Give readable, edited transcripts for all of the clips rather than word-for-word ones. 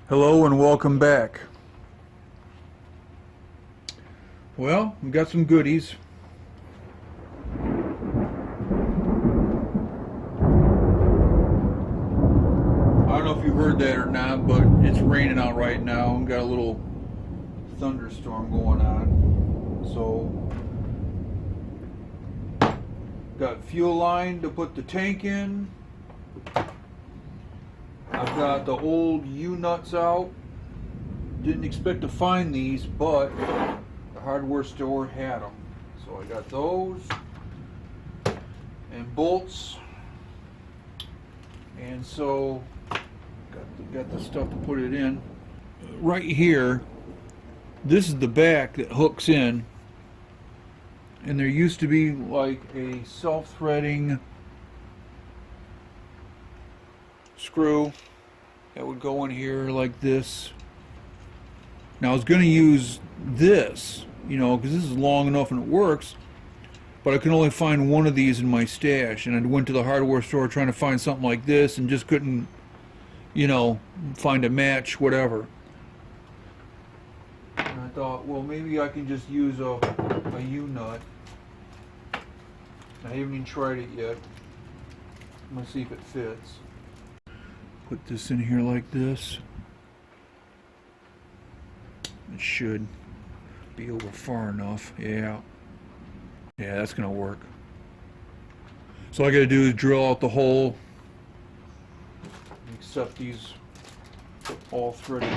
Hello and welcome back. Well, we got some goodies. I don't know if you heard that or not, but it's raining out right now and got a little thunderstorm going on. So, got fuel line to put the tank in. I've got the old U-nuts out. Didn't expect to find these, but the hardware store had them. So I got those and bolts. And so got the stuff to put it in. Right here, this is the back that hooks in. And there used to be like a self-threading screw that would go in here like this. Now I was going to use this, because this is long enough and it works, but I can only find one of these in my stash, and I went to the hardware store trying to find something like this and just couldn't, find a match, whatever. And I thought, well, maybe I can just use a U-nut. I haven't even tried it yet. I'm going to see if it fits. Put this in here like this. It should be over far enough. Yeah, that's gonna work. So all I gotta do is drill out the hole, except these all threaded.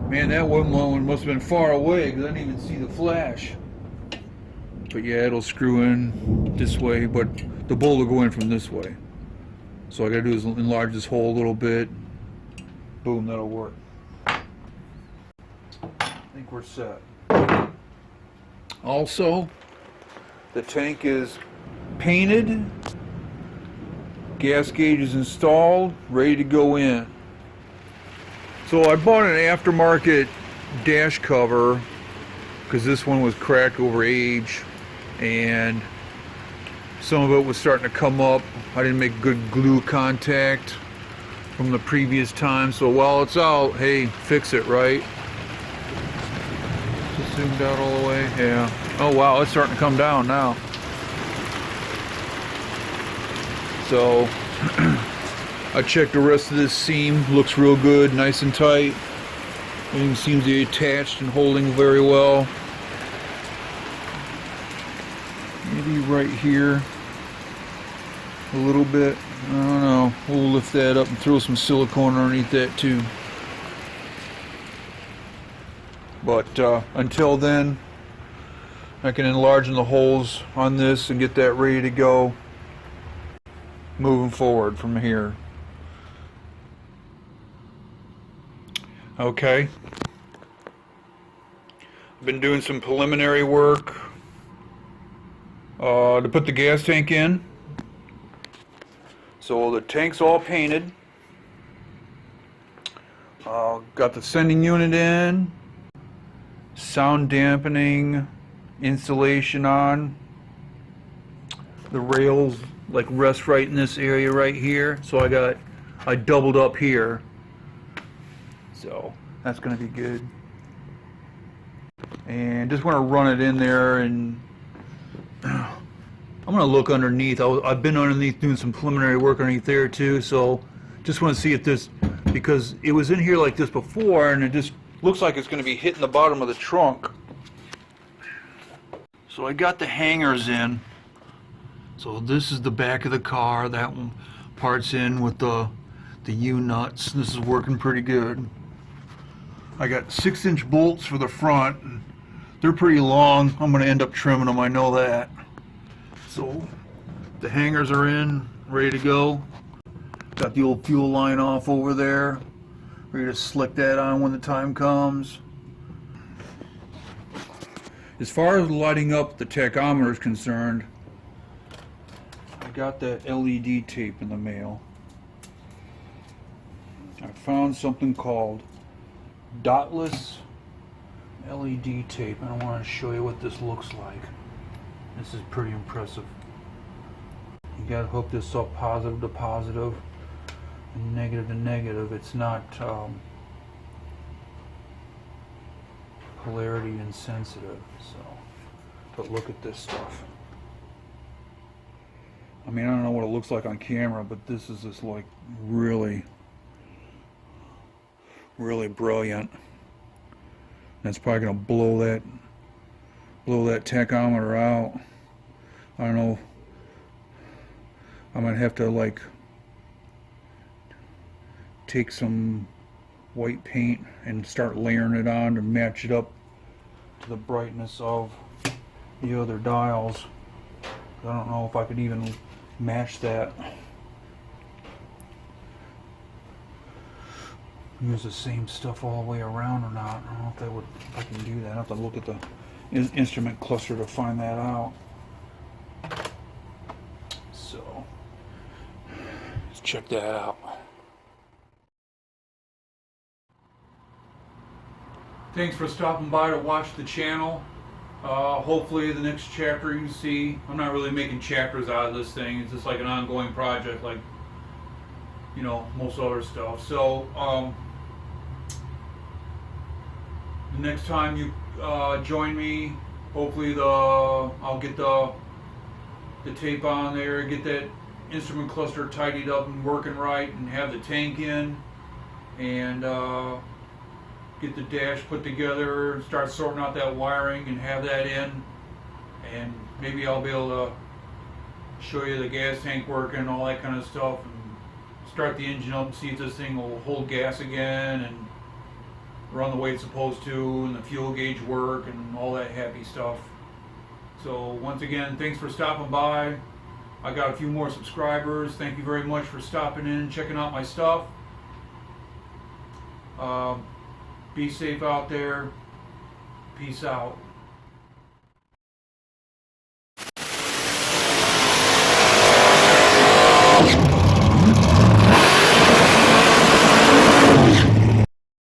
Man, that one must have been far away because I didn't even see the flash. But yeah, it'll screw in this way, but the bolt will go in from this way. So all I gotta do is enlarge this hole a little bit. Boom, that'll work. I think we're set. Also, the tank is painted, gas gauge is installed, ready to go in. So I bought an aftermarket dash cover because this one was cracked over age and some of it was starting to come up. I didn't make good glue contact from the previous time, so while it's out, hey, fix it, right? Just zoomed out all the way. Yeah. Oh wow, it's starting to come down now. So I checked the rest of this seam. Looks real good, nice and tight. Everything seems to be attached and holding very well. Maybe right here a little bit. I don't know. We'll lift that up and throw some silicone underneath that too. But until then, I can enlarge the holes on this and get that ready to go moving forward from here. Okay. I've been doing some preliminary work to put the gas tank in. So the tank's all painted. Got the sending unit in, sound dampening insulation on. The rails like rest right in this area right here. So I doubled up here. So that's gonna be good. And just want to run it in there, and I'm gonna look underneath. I've been underneath doing some preliminary work underneath there too, so just want to see if this, because it was in here like this before and it just looks like it's gonna be hitting the bottom of the trunk. So I got the hangers in. So this is the back of the car. That one part's in with the U-nuts. This is working pretty good. I got 6-inch bolts for the front. They're pretty long. I'm gonna end up trimming them, I know that. So the hangers are in, ready to go. Got the old fuel line off over there, ready to slick that on when the time comes. As far as lighting up the tachometer is concerned, I got that LED tape in the mail. I found something called dotless LED tape, and I want to show you what this looks like. This is pretty impressive. You gotta hook this up positive to positive and negative to negative. It's not polarity insensitive. So, but look at this stuff. I mean, I don't know what it looks like on camera, but this is just like really, really brilliant. That's probably gonna blow that tachometer out. I don't know. I might have to like take some white paint and start layering it on to match it up to the brightness of the other dials. I don't know if I could even match that. Use the same stuff all the way around or not. I don't know if I can do that. I have to look at the instrument cluster to find that out. So let's check that out. Thanks for stopping by to watch the channel. Hopefully the next chapter you see, I'm not really making chapters out of this thing. It's just like an ongoing project, like, you know, most other stuff. So the next time you join me, hopefully I'll get the tape on there, get that instrument cluster tidied up and working right, and have the tank in, and get the dash put together, start sorting out that wiring and have that in, and maybe I'll be able to show you the gas tank working, all that kind of stuff, and start the engine up and see if this thing will hold gas again and run the way it's supposed to, and the fuel gauge work and all that happy stuff. So once again, thanks for stopping by. I got a few more subscribers. Thank you very much for stopping in and checking out my stuff. Be safe out there. Peace out.